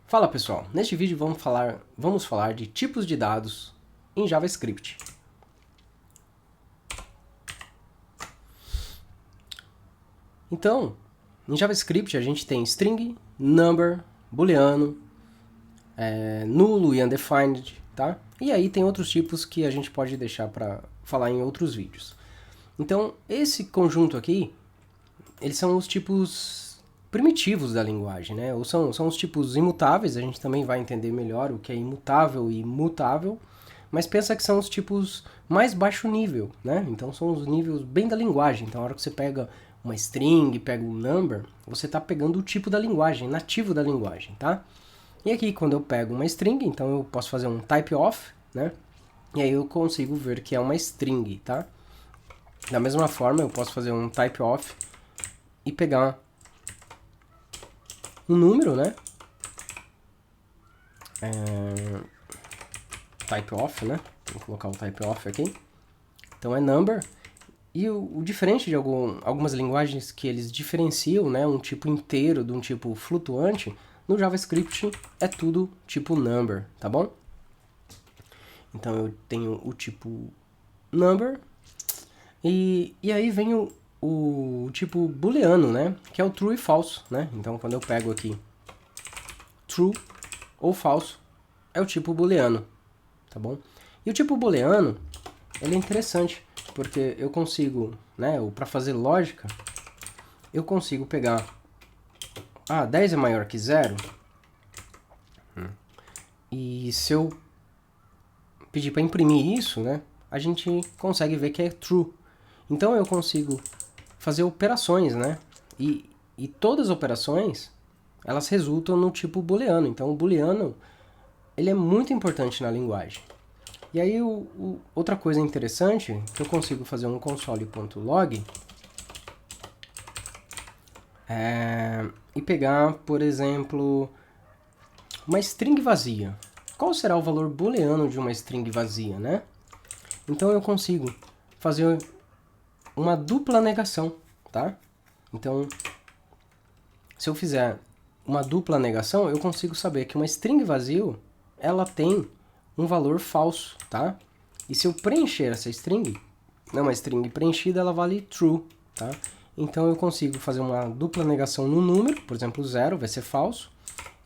Fala pessoal, neste vídeo vamos falar de tipos de dados em JavaScript. Então, em JavaScript a gente tem string, number, booleano, nulo e undefined, tá? E aí tem outros tipos que a gente pode deixar para falar em outros vídeos. Então, esse conjunto aqui, eles são os tipos primitivos da linguagem, né? Ou são os tipos imutáveis, a gente também vai entender melhor o que é imutável e mutável, mas pensa que são os tipos mais baixo nível, né? Então são os níveis bem da linguagem. Então, a hora que você pega uma string, pega um number, você está pegando o tipo da linguagem, nativo da linguagem, tá? E aqui, quando eu pego uma string, então eu posso fazer um type of, né? E aí eu consigo ver que é uma string, tá? Da mesma forma, eu posso fazer um type of e pegar um número, né? Type of, né? Vou colocar o type of aqui. Então é number. E o diferente de algumas linguagens que eles diferenciam, né, um tipo inteiro de um tipo flutuante, no JavaScript é tudo tipo number, tá bom? Então eu tenho o tipo number e aí vem o tipo booleano, né, que é o true e false, né? Então quando eu pego aqui true ou false, é o tipo booleano, tá bom? E o tipo booleano, ele é interessante, porque eu consigo, né, para fazer lógica, eu consigo pegar 10 é maior que 0, e se eu pedir para imprimir isso, né, a gente consegue ver que é true. Então eu consigo fazer operações, né, e todas as operações, elas resultam no tipo booleano. Então o booleano, ele é muito importante na linguagem. E aí, outra coisa interessante, que eu consigo fazer um console.log e pegar, por exemplo, uma string vazia. Qual será o valor booleano de uma string vazia, né? Então, eu consigo fazer uma dupla negação, tá? Então, se eu fizer uma dupla negação, eu consigo saber que uma string vazio, ela tem um valor falso, tá? E se eu preencher essa string, uma string preenchida, ela vale true, tá? Então eu consigo fazer uma dupla negação no número, por exemplo, 0 vai ser falso.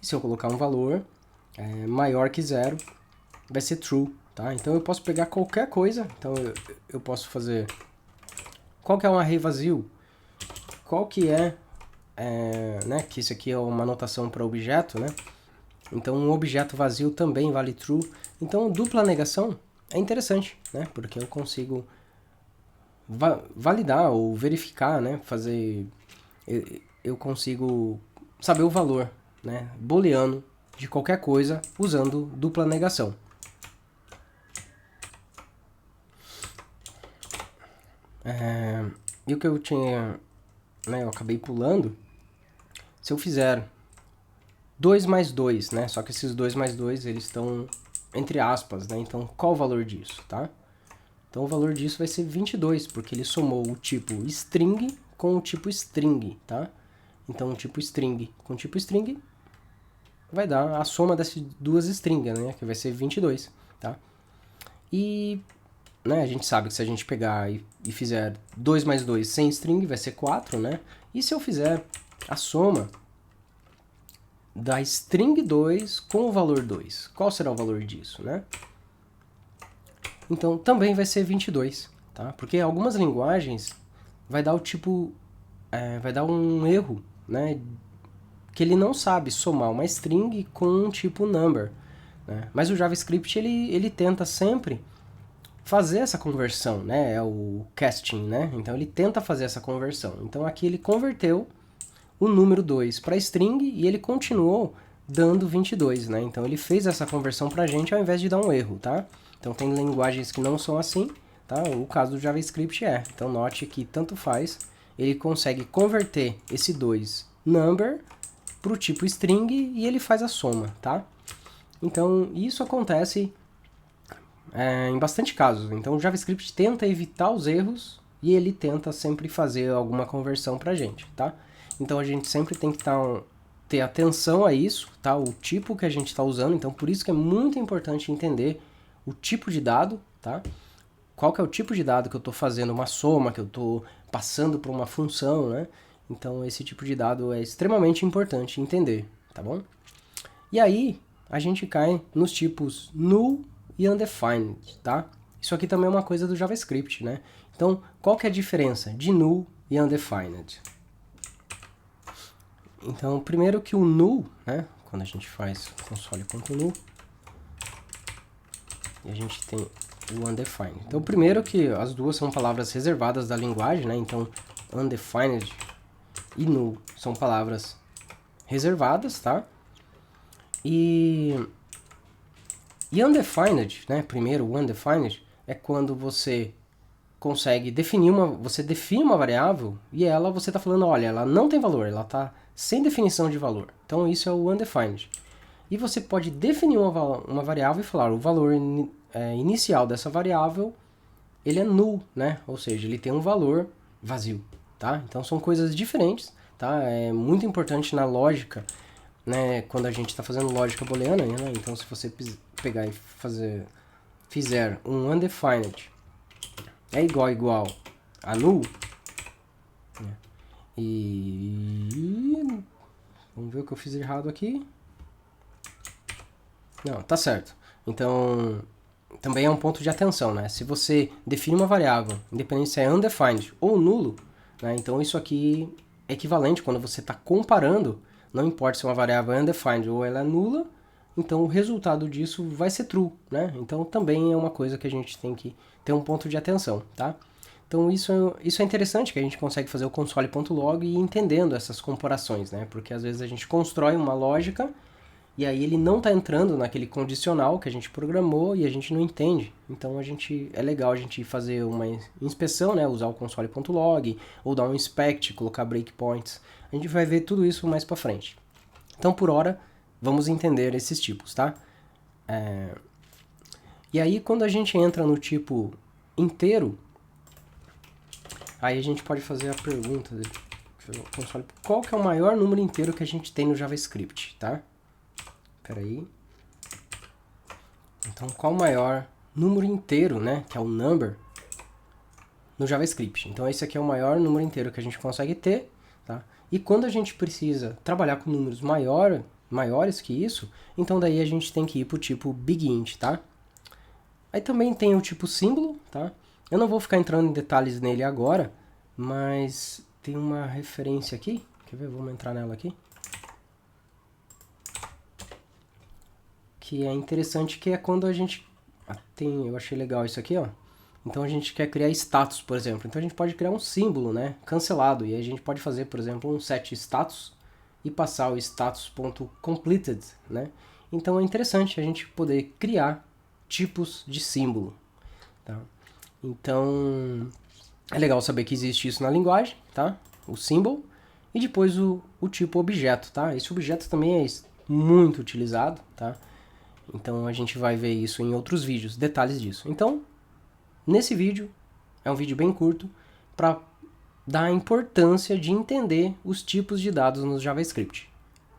E se eu colocar um valor maior que 0, vai ser true, tá? Então eu posso pegar qualquer coisa, então eu posso fazer... Qual que é um array vazio? Qual que né, que isso aqui é uma anotação para objeto, né? Então, um objeto vazio também vale true. Então, dupla negação é interessante, né? Porque eu consigo validar ou verificar, né? Eu consigo saber o valor, né, booleano de qualquer coisa usando dupla negação. E o que eu tinha, né? Eu acabei pulando. Se eu fizer 2 mais 2, né? Só que esses 2 mais 2, eles estão entre aspas, né? Então, qual o valor disso, tá? Então, o valor disso vai ser 22, porque ele somou o tipo string com o tipo string, tá? Então, o tipo string com o tipo string vai dar a soma dessas duas strings, né? Que vai ser 22, tá? E, né, a gente sabe que se a gente pegar e fizer 2 mais 2 sem string, vai ser 4, né? E se eu fizer a soma da string 2 com o valor 2. Qual será o valor disso, né? Então, também vai ser 22, tá? Porque algumas linguagens vai dar o tipo... vai dar um erro, né? Que ele não sabe somar uma string com um tipo number, né? Mas o JavaScript, ele tenta sempre fazer essa conversão, né? É o casting, né? Então, ele tenta fazer essa conversão. Então, aqui ele converteu o número 2 para string e ele continuou dando 22, né? Então ele fez essa conversão para a gente ao invés de dar um erro, tá? Então tem linguagens que não são assim, tá? O caso do JavaScript é. Então note que tanto faz, ele consegue converter esse 2 number para o tipo string e ele faz a soma, tá? Então isso acontece em bastante casos. Então o JavaScript tenta evitar os erros e ele tenta sempre fazer alguma conversão para a gente, tá? Então a gente sempre tem que ter atenção a isso, tá? O tipo que a gente está usando, então por isso que é muito importante entender o tipo de dado, tá? Qual que é o tipo de dado que eu estou fazendo uma soma, que eu estou passando por uma função, né? Então esse tipo de dado é extremamente importante entender, tá bom? E aí a gente cai nos tipos null e undefined, tá? Isso aqui também é uma coisa do JavaScript, né? Então, qual que é a diferença de null e undefined? Então, primeiro que o null, né? Quando a gente faz console.null, e a gente tem o undefined. Então, primeiro que as duas são palavras reservadas da linguagem, né? Então, undefined e null são palavras reservadas, tá? E undefined, né? Primeiro, o undefined é quando você consegue definir você define uma variável e você está falando, olha, ela não tem valor, ela está sem definição de valor. Então isso é o undefined. E você pode definir uma variável e falar, o valor inicial dessa variável, ele é null, né? Ou seja, ele tem um valor vazio, tá? Então são coisas diferentes, tá? É muito importante na lógica, né? Quando a gente está fazendo lógica booleana, né? Então se você pegar e fizer um undefined é igual a null, né? E vamos ver o que eu fiz errado aqui. Não, tá certo. Então, também é um ponto de atenção, né? Se você define uma variável, independente se é undefined ou nulo, né? Então isso aqui é equivalente quando você está comparando, não importa se uma variável é undefined ou ela é nula, então o resultado disso vai ser true, né? Então também é uma coisa que a gente tem que ter um ponto de atenção, tá? Então isso é interessante, que a gente consegue fazer o console.log e ir entendendo essas comparações, né? Porque às vezes a gente constrói uma lógica e aí ele não está entrando naquele condicional que a gente programou e a gente não entende. Então é legal a gente fazer uma inspeção, né? Usar o console.log ou dar um inspect, colocar breakpoints. A gente vai ver tudo isso mais para frente. Então por hora vamos entender esses tipos, tá? E aí quando a gente entra no tipo inteiro, aí a gente pode fazer a pergunta, qual que é o maior número inteiro que a gente tem no JavaScript, tá? Peraí. Então, qual o maior número inteiro, né, que é o number, no JavaScript? Então, esse aqui é o maior número inteiro que a gente consegue ter, tá? E quando a gente precisa trabalhar com números maiores que isso, então daí a gente tem que ir para o tipo BigInt, tá? Aí também tem o tipo símbolo, tá? Eu não vou ficar entrando em detalhes nele agora, mas tem uma referência aqui. Quer ver? Vamos entrar nela aqui. Que é interessante, que é quando a gente eu achei legal isso aqui, ó. Então a gente quer criar status, por exemplo. Então a gente pode criar um símbolo, né, cancelado. E aí a gente pode fazer, por exemplo, um set status e passar o status.completed, né? Então é interessante a gente poder criar tipos de símbolo, tá? Então é legal saber que existe isso na linguagem, tá? O symbol e depois o tipo objeto, tá? Esse objeto também é muito utilizado, tá? Então a gente vai ver isso em outros vídeos, detalhes disso. Então, nesse vídeo, é um vídeo bem curto, para dar a importância de entender os tipos de dados no JavaScript.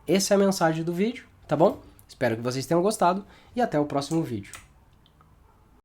Essa é a mensagem do vídeo, tá bom? Espero que vocês tenham gostado e até o próximo vídeo.